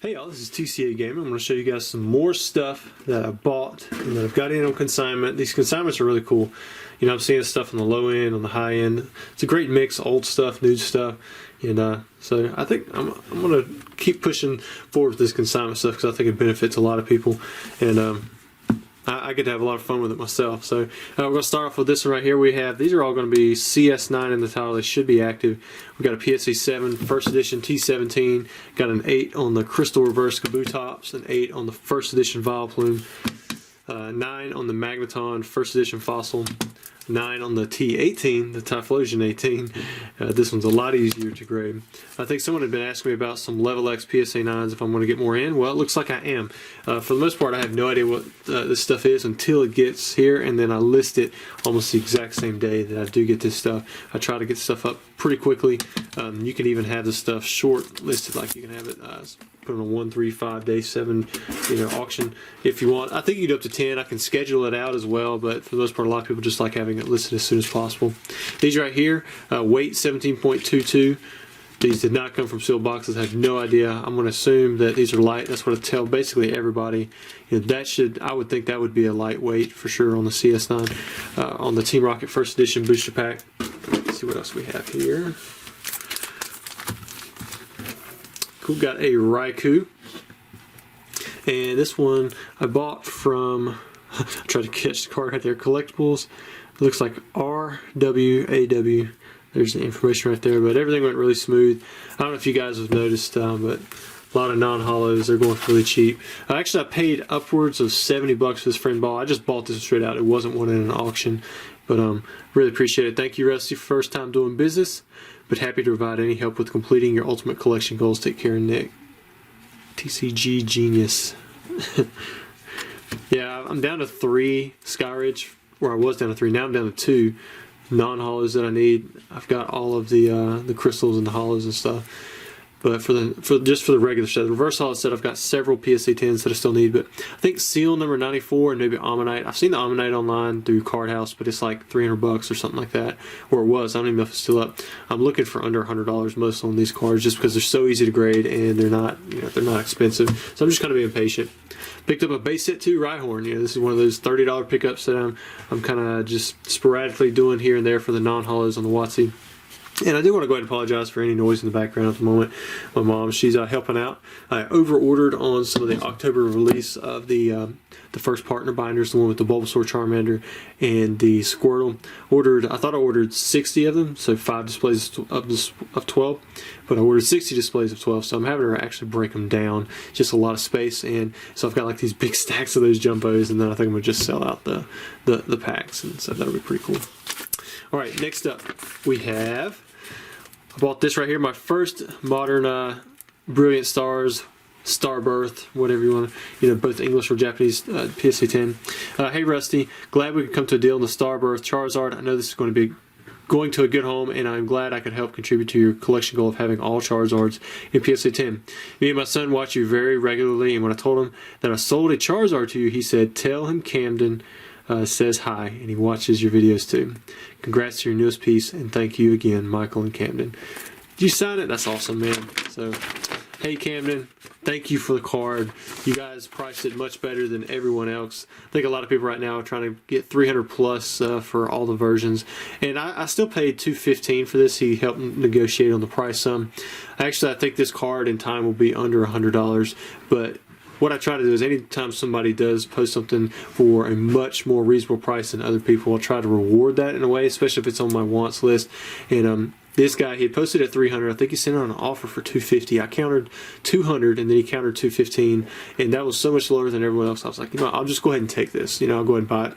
Hey y'all, this is TCA Gaming. I'm going to show you guys some more stuff that I bought and that I've got in on consignment. These consignments are really cool. You know, I'm seeing stuff on the low end, on the high end. It's a great mix, old stuff, new stuff. And so I think I'm going to keep pushing forward with this consignment stuff because I think it benefits a lot of people. And I get to have a lot of fun with it myself. So we're going to start off with this one right here. These are all going to be CS9 in the title. They should be active. We got a PSA 7 first edition T17. Got an 8 on the Crystal Reverse Kaboo tops. An 8 on the first edition Vileplume. 9 on the Magneton first edition Fossil. 9 on the T18, the Typhlosion 18. This one's a lot easier to grade. I think someone had been asking me about some Level X PSA 9s if I'm going to get more in. Well, it looks like I am. For the most part, I have no idea what this stuff is until it gets here, and then I list it almost the exact same day that I do get this stuff. I try to get stuff up pretty quickly. You can even have this stuff short listed, like you can have it put on a 1, 3, 5 day, 7 auction if you want. I think you can do up to 10. I can schedule it out as well, but for the most part, a lot of people just like having it listed as soon as possible. These right here, weight 17.22. These did not come from sealed boxes. I have no idea. I'm going to assume that these are light. That's what I tell basically everybody. I would think that would be a lightweight for sure on the CS9. On the Team Rocket First Edition booster pack. Let's see what else we have here. Cool, got a Raikou. And this one I bought from, I tried to catch the card right there, Collectibles. It looks like RWAW. There's the information right there, but everything went really smooth. I don't know if you guys have noticed, but a lot of non-hollows, they're going for really cheap. Actually, I paid upwards of 70 bucks for this friend ball. I just bought this straight out. It wasn't one in an auction, but really appreciate it. Thank you, Rusty, for first time doing business, but happy to provide any help with completing your ultimate collection goals. Take care, Nick. TCG Genius. Yeah, I'm down to 3 Skyridge, or I was down to 3. Now I'm down to 2 non-hollows that I need. I've got all of the crystals and the hollows and stuff. But just for the regular set, the reverse hollow set, I've got several PSA 10s that I still need. But I think Seal number 94 and maybe Ammonite. I've seen the Ammonite online through Card House, but it's like 300 bucks or something like that, or it was. I don't even know if it's still up. I'm looking for under $100 most on these cards just because they're so easy to grade and they're not expensive. So I'm just kind of being patient. Picked up a base set too, Rhyhorn. This is one of those $30 pickups that I'm kind of just sporadically doing here and there for the non-hollows on the WotC. And I do want to go ahead and apologize for any noise in the background at the moment. My mom, she's helping out. I over-ordered on some of the October release of the first partner binders, the one with the Bulbasaur, Charmander, and the Squirtle. I thought I ordered 60 of them, so 5 displays of 12, but I ordered 60 displays of 12, so I'm having to actually break them down. Just a lot of space, and so I've got like these big stacks of those jumbos, and then I think I'm going to just sell out the packs, and so that'll be pretty cool. Alright, next up we have, I bought this right here, my first modern Brilliant Stars, Starbirth, whatever you want to, both English or Japanese PSA 10. Hey Rusty, glad we could come to a deal on the Starbirth Charizard. I know this is going to be going to a good home, and I'm glad I could help contribute to your collection goal of having all Charizards in PSA 10. Me and my son watch you very regularly, and when I told him that I sold a Charizard to you, he said, tell him Camden says hi, and he watches your videos too. Congrats to your newest piece, and thank you again, Michael and Camden. Did you sign it? That's awesome, man. So, hey Camden, thank you for the card. You guys priced it much better than everyone else. I think a lot of people right now are trying to get 300 plus for all the versions, and I still paid $215 for this. He helped negotiate on the price some. Actually, I think this card in time will be under $100, but what I try to do is anytime somebody does post something for a much more reasonable price than other people, I'll try to reward that in a way, especially if it's on my wants list. And this guy, he had posted at $300. I think he sent out an offer for $250. I countered $200, and then he countered $215, and that was so much lower than everyone else. I was like, I'll just go ahead and take this. I'll go ahead and buy it.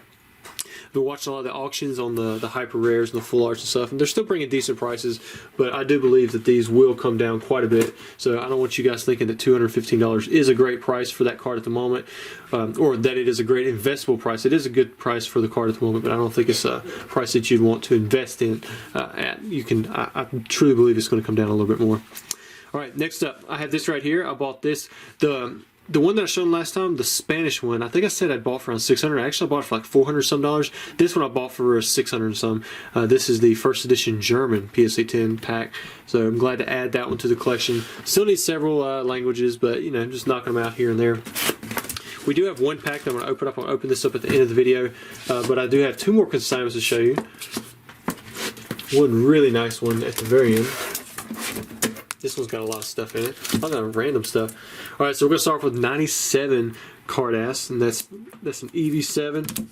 I've been watching a lot of the auctions on the hyper rares and the full arts and stuff, and they're still bringing decent prices, but I do believe that these will come down quite a bit. So I don't want you guys thinking that $215 is a great price for that card at the moment, or that it is a great investable price. It is a good price for the card at the moment, but I don't think it's a price that you'd want to invest in. I truly believe it's going to come down a little bit more. All right, next up, I have this right here. I bought this. the one that I showed last time, the Spanish one, I think I said I bought for around $600. Actually, I bought it for like $400 some. This one I bought for $600 some. This is the first edition German PSA 10 pack. So I'm glad to add that one to the collection. Still need several languages, but you know, just knocking them out here and there. We do have one pack that I'm going to open up. I'll open this up at the end of the video, but I do have 2 more consignments to show you. One really nice one at the very end. This one's got a lot of stuff in it. A lot of random stuff. All right, so we're going to start off with 97 Cardass, and that's an EV7.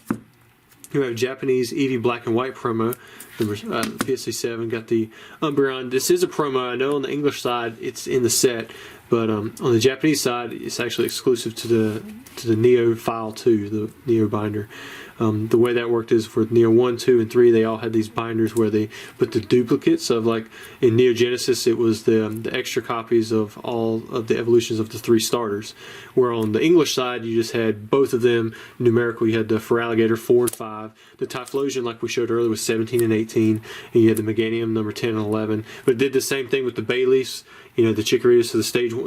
You have Japanese EV Black and White promo. PSA 7 got the Umbreon. This is a promo. I know on the English side it's in the set, but on the Japanese side it's actually exclusive to the Neo File 2, the Neo binder. The way that worked is for Neo 1, 2, and 3, they all had these binders where they put the duplicates of, like in Neo Genesis, it was the extra copies of all of the evolutions of the 3 starters. Where on the English side, you just had both of them numerical. You had the Feraligatr 4 and 5, the Typhlosion, like we showed earlier, was 17 and 18, and you had the Meganium number 10 and 11. But it did the same thing with the Bayleafs, you know, the Chikorita, so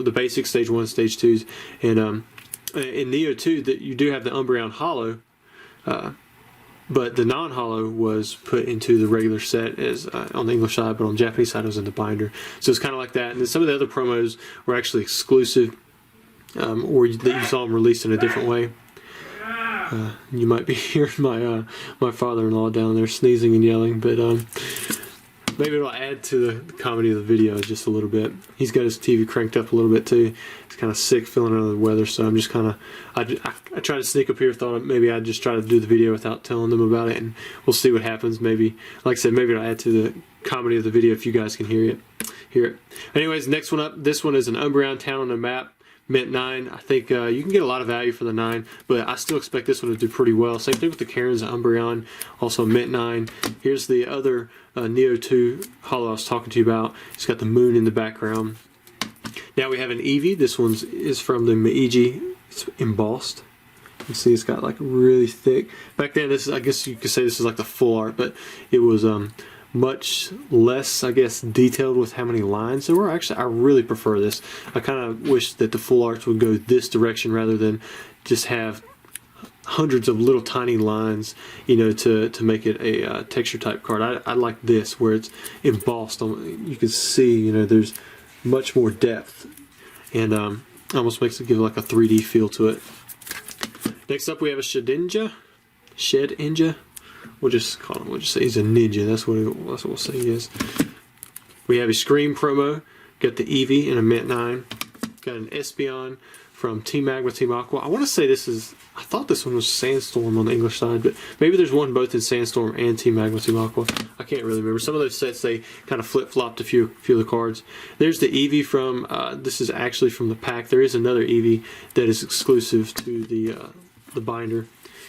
the basic stage 1, stage 2s, and in Neo 2, that you do have the Umbreon Hollow. But the non-hollow was put into the regular set as on the English side, but on the Japanese side it was in the binder. So it's kind of like that. And then some of the other promos were actually exclusive, or that you saw them released in a different way. You might be hearing my father-in-law down there sneezing and yelling, but maybe it'll add to the comedy of the video just a little bit. He's got his TV cranked up a little bit too. He's kind of sick, feeling under the weather, so I'm just kind of, I tried to sneak up here, thought maybe I'd just try to do the video without telling them about it, and we'll see what happens. Maybe, like I said, maybe it'll add to the comedy of the video if you guys can hear it. Anyways, next one up, this one is an Umbreon Town on a Map. Mint 9. I think you can get a lot of value for the 9, but I still expect this one to do pretty well. Same thing with the Karen's Umbreon, also Mint 9. Here's the other Neo 2 Hollow I was talking to you about. It's got the moon in the background. Now we have an Eevee. This one is from the Meiji. It's embossed. You can see it's got like really thick. Back then, this is, I guess you could say this is like the full art, but it was much less, I guess, detailed with how many lines there were. Actually, I really prefer this. I kind of wish that the full arts would go this direction rather than just have hundreds of little tiny lines, you know, to make it a texture type card. I like this where it's embossed. You can see, you know, there's much more depth, and almost makes it give like a 3D feel to it. Next up, we have a Shedinja. We'll just call him. We'll just say he's a ninja. That's what we'll say he is. We have a Scream promo. Got the Eevee in a Mint 9. Got an Espeon from Team Magma, Team Aqua. I want to say this is. I thought this one was Sandstorm on the English side, but maybe there's one both in Sandstorm and Team Magma, Team Aqua. I can't really remember. Some of those sets they kind of flip-flopped a few of the cards. There's the Eevee from. This is actually from the pack. There is another Eevee that is exclusive to the binder.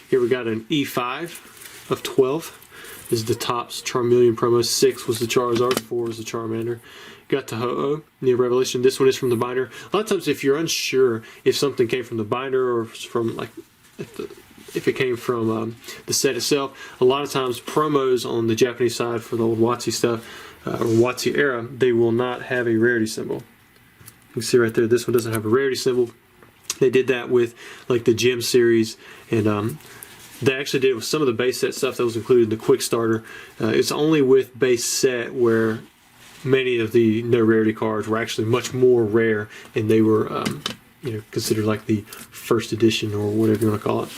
Here we got an E5. Of 12 this is the Topps Charmeleon promo. 6 was the Charizard, 4 was the Charmander. Got to Ho-Oh, Neo Revelation. This one is from the binder. A lot of times if you're unsure if something came from the binder or from like if it came from the set itself, a lot of times promos on the Japanese side for the old WotC stuff or WotC era, they will not have a rarity symbol. You can see right there, this one doesn't have a rarity symbol. They did that with like the Gem series, and they actually did it with some of the base set stuff that was included in the quick starter. It's only with base set where many of the no rarity cards were actually much more rare, and they were considered like the first edition or whatever you want to call it.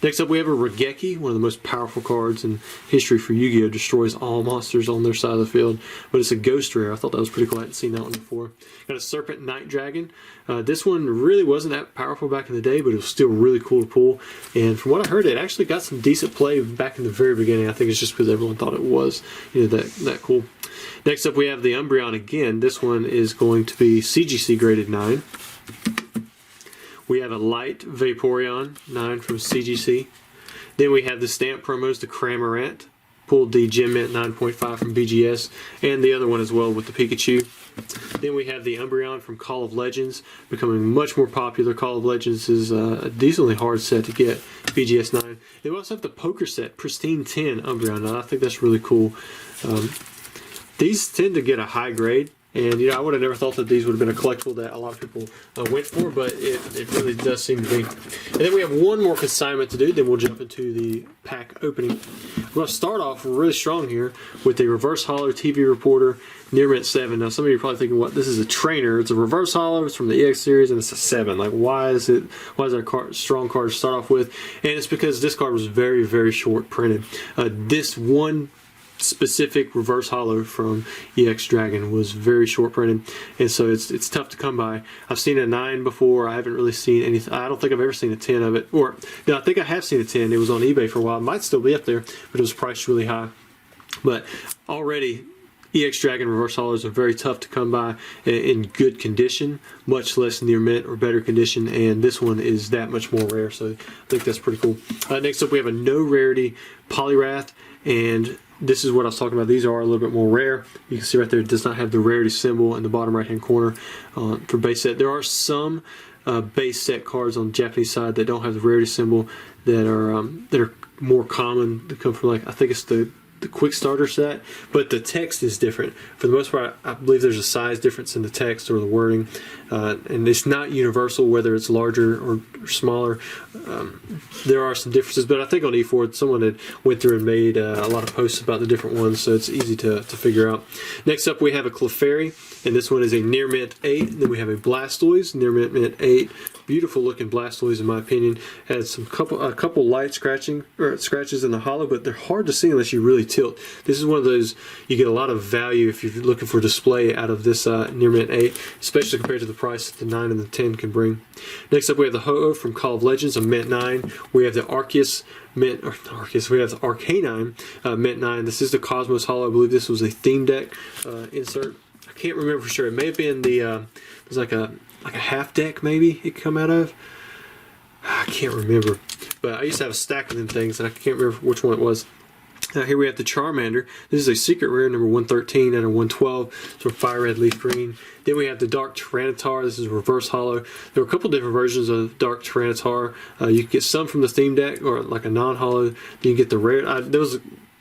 Next up, we have a Regeki, one of the most powerful cards in history for Yu-Gi-Oh! Destroys all monsters on their side of the field, but it's a ghost rare. I thought that was pretty cool. I hadn't seen that one before. Got a Serpent Night Dragon. This one really wasn't that powerful back in the day, but it was still really cool to pull. And from what I heard, it actually got some decent play back in the very beginning. I think it's just because everyone thought it was that cool. Next up, we have the Umbreon again. This one is going to be CGC graded 9. We have a Light Vaporeon 9 from CGC. Then we have the stamp promos, the Cramorant, pulled the Gem Mint 9.5 from BGS, and the other one as well with the Pikachu. Then we have the Umbreon from Call of Legends, becoming much more popular. Call of Legends is a decently hard set to get, BGS 9. They also have the Poker set, Pristine 10 Umbreon. Now, I think that's really cool. These tend to get a high grade And I would have never thought that these would have been a collectible that a lot of people went for, but it really does seem to be. And then we have one more consignment to do, then we'll jump into the pack opening. We're going to start off really strong here with a reverse hollow TV reporter Near Mint 7. Now some of you are probably thinking, what, this is a trainer. It's a reverse hollow, it's from the EX series, and it's a 7. Like, why is that a strong card to start off with? And it's because this card was very, very short printed. This one specific reverse hollow from EX Dragon was very short printed, and so it's tough to come by. I've seen a 9 before. I haven't really seen anything. I don't think I've ever seen a 10 of it, or no, I think I have seen a 10. It was on eBay for a while. It might still be up there, but it was priced really high. But already EX Dragon reverse hollows are very tough to come by in good condition, much less near mint or better condition, and this one is that much more rare, so I think that's pretty cool. Next up we have a no rarity Poliwrath, and this is what I was talking about. These are a little bit more rare. You can see right there it does not have the rarity symbol in the bottom right hand corner for base set. There are some base set cards on the Japanese side that don't have the rarity symbol that are more common to come from, like, I think it's the quick starter set, but the text is different. For the most part, I believe there's a size difference in the text or the wording, and it's not universal whether it's larger or smaller. There are some differences, but I think on E4 someone had went through and made a lot of posts about the different ones, so it's easy to figure out. Next up we have a Clefairy, and this one is a Near Mint 8. Then we have a Blastoise, Near Mint 8. Beautiful looking Blastoise in my opinion. Has a couple light scratches in the hollow, but they're hard to see unless you really tilt. This is one of those you get a lot of value if you're looking for display out of this Near Mint 8, especially compared to the price that the 9 and the 10 can bring. Next up we have the Ho-Oh from Call of Legends, a Mint 9. We have the Arceus Mint, we have the Arcanine Mint 9. This is the Cosmos Hollow. I believe this was a theme deck insert. I can't remember for sure. It may have been there's like a half deck maybe it come out of. I can't remember, but I used to have a stack of them things, and I can't remember which one it was. Here we have the Charmander. This is a secret rare, number 113 out of 112. So Fire Red Leaf Green. Then we have the Dark Tyranitar. This is reverse hollow. There were a couple different versions of Dark Tyranitar. You can get some from the theme deck, or like a non-hollow. Then you get the rare.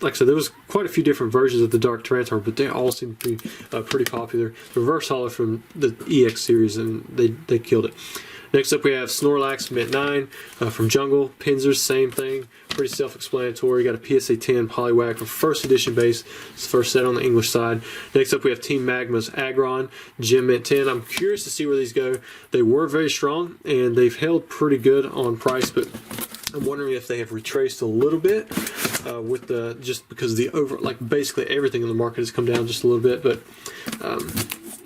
Like I said, there was quite a few different versions of the Dark Tyranitar, but they all seem to be pretty popular. The reverse hollow from the EX series, and they killed it. Next up we have Snorlax Mint 9 from Jungle. Pinzers, same thing. Pretty self-explanatory. Got a PSA 10 Poliwag for first edition base. It's the first set on the English side. Next up we have Team Magma's Aggron, Gem Mint 10. I'm curious to see where these go. They were very strong, and they've held pretty good on price, but I'm wondering if they have retraced a little bit with just because basically everything in the market has come down just a little bit, but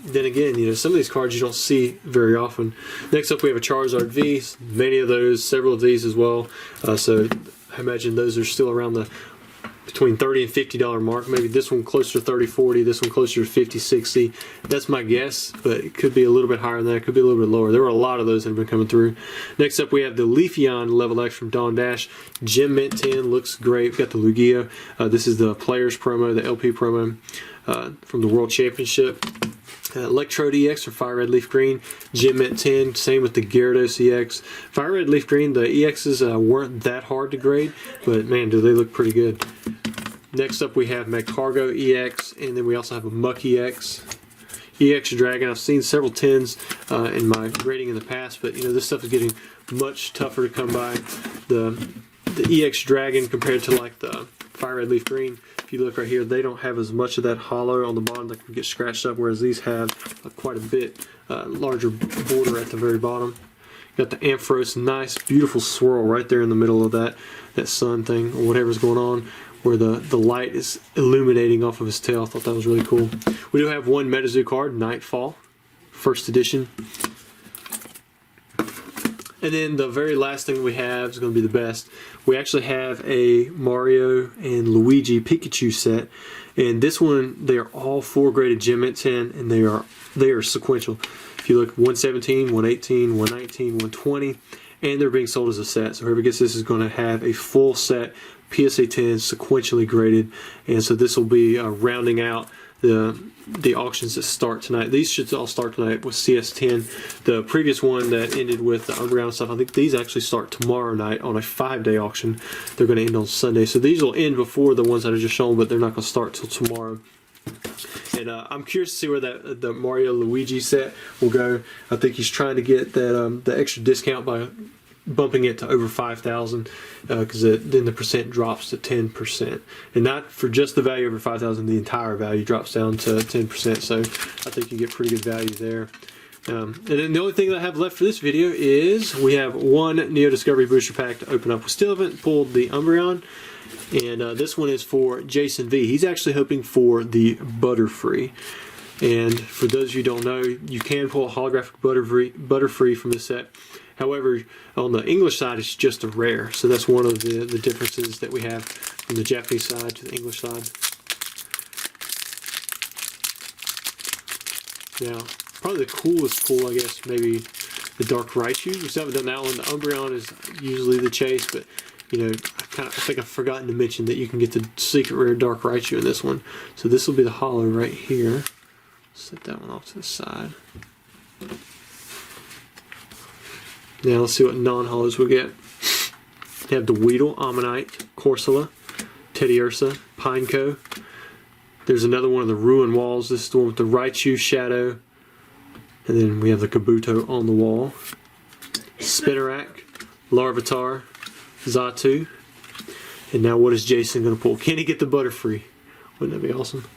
then again, some of these cards you don't see very often. Next up we have a Charizard V, many of those, several of these as well, so I imagine those are still around the between $30 and $50 mark. Maybe this one closer to $30, $40, this one closer to $50, $60. That's my guess, but it could be a little bit higher than that. It could be a little bit lower. There were a lot of those that have been coming through. Next up, we have the Leafeon Level X from Dawn Dash. Gem Mint 10 looks great. We've got the Lugia. This is the Players promo, the LP promo from the World Championship. Electrode EX or Fire Red Leaf Green, Gem Mint 10, same with the Gyarados EX. Fire Red Leaf Green, the EXs weren't that hard to grade, but man, do they look pretty good. Next up we have Magcargo EX, and then we also have a Muck EX. EX Dragon, I've seen several 10s in my grading in the past, but this stuff is getting much tougher to come by. The EX Dragon compared to like the Fire Red Leaf Green, if you look right here, they don't have as much of that hollow on the bottom that can get scratched up, whereas these have quite a bit larger border at the very bottom. Got the Ampharos, nice, beautiful swirl right there in the middle of that sun thing, or whatever's going on, where the light is illuminating off of his tail. I thought that was really cool. We do have one MetaZoo card, Nightfall, first edition. And then the very last thing we have is going to be the best. We actually have a Mario and Luigi Pikachu set, and this one, they are all 4 graded Gem Mint 10, and they are sequential. If you look, 117, 118, 119, 120, and they're being sold as a set. So whoever gets this is going to have a full set PSA 10 sequentially graded, and so this will be rounding out the auctions that start tonight. These should all start tonight with CS10. The previous one that ended with the underground stuff, I think these actually start tomorrow night on a 5-day auction. They're going to end on Sunday. So these will end before the ones that I just shown, but they're not going to start till tomorrow. And And I'm curious to see where the Mario Luigi set will go. I think he's trying to get that the extra discount by bumping it to over 5,000, because then the percent drops to 10%, and not for just the value over 5,000. The entire value drops down to 10%. So I think you get pretty good value there. And then the only thing that I have left for this video is we have one Neo Discovery booster pack to open up. We still haven't pulled the Umbreon, and this one is for Jason V. He's actually hoping for the Butterfree. And for those of you who don't know, you can pull a holographic Butterfree from this set. However, on the English side, it's just a rare. So that's one of the differences that we have from the Japanese side to the English side. Now, probably the coolest pull, I guess, maybe the Dark Raichu. We still haven't done that one. The Umbreon is usually the chase, but you know, I think I've forgotten to mention that you can get the secret rare Dark Raichu in this one. So this will be the holo right here. Set that one off to the side. Now let's see what non-holos we get. We have the Weedle, Ammonite, Corsola, Teddiursa, Pineco. There's another one of the Ruin Walls. This is the one with the Raichu Shadow. And then we have the Kabuto on the wall. Spinarak, Larvitar, Xatu. And now what is Jason going to pull? Can he get the Butterfree? Wouldn't that be awesome?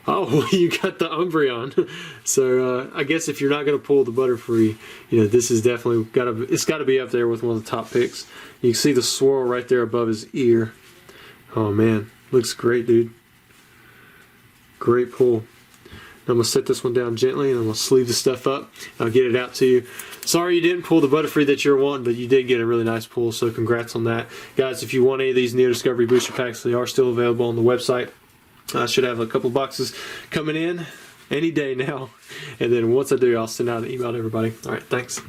Oh, you got the Umbreon. So I guess if you're not going to pull the Butterfree, you know, this is definitely it's got to be up there with one of the top picks. You can see the swirl right there above his ear. Oh man, looks great, dude. Great pull. Now I'm going to set this one down gently, and I'm going to sleeve the stuff up. I'll get it out to you. Sorry you didn't pull the Butterfree that you're wanting, but you did get a really nice pull, so congrats on that. Guys, if you want any of these Neo Discovery booster packs, they are still available on the website. I should have a couple boxes coming in any day now. And then once I do, I'll send out an email to everybody. All right, thanks.